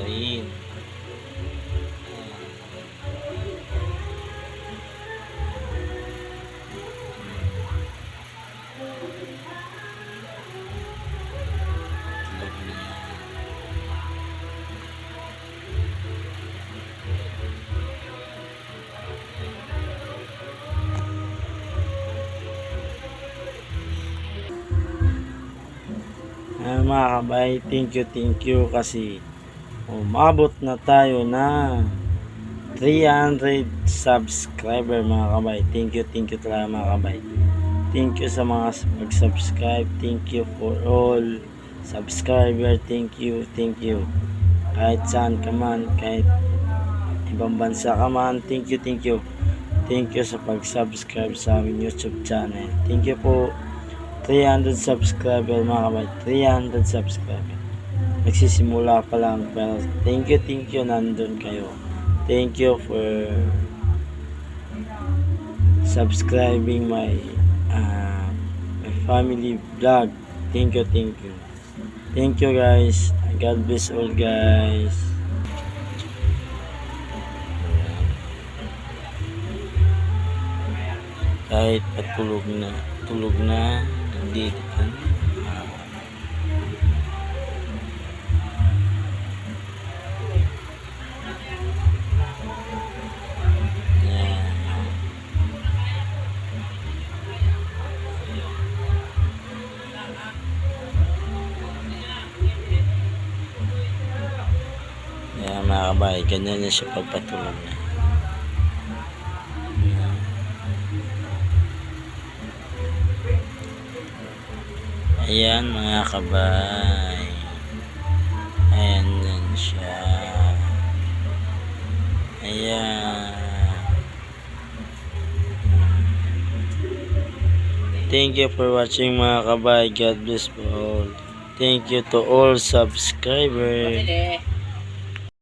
rin. Mga kabay, thank you kasi umabot na tayo na 300 subscriber mga kabay. Thank you talaga mga kabay. Thank you sa mga mag-subscribe. Thank you for all subscriber. Thank you. Kahit saan ka man, kahit ibang bansa ka man, thank you. Thank you sa pag-subscribe sa aming YouTube channel. Thank you po. 300 subscriber mga kabay. 300 subscriber. Nagsisimula pa lang, pero thank you, nandun kayo. Thank you for subscribing my family vlog. Thank you. Thank you guys. God bless all guys. Kahit patulog na nandito ka. Mga kabay, ganyan na siya pagpatulog na. Ayan mga kabay, ayan yan siya. Ayan. Thank you for watching mga kabay. God bless po all. Thank you to all subscribers.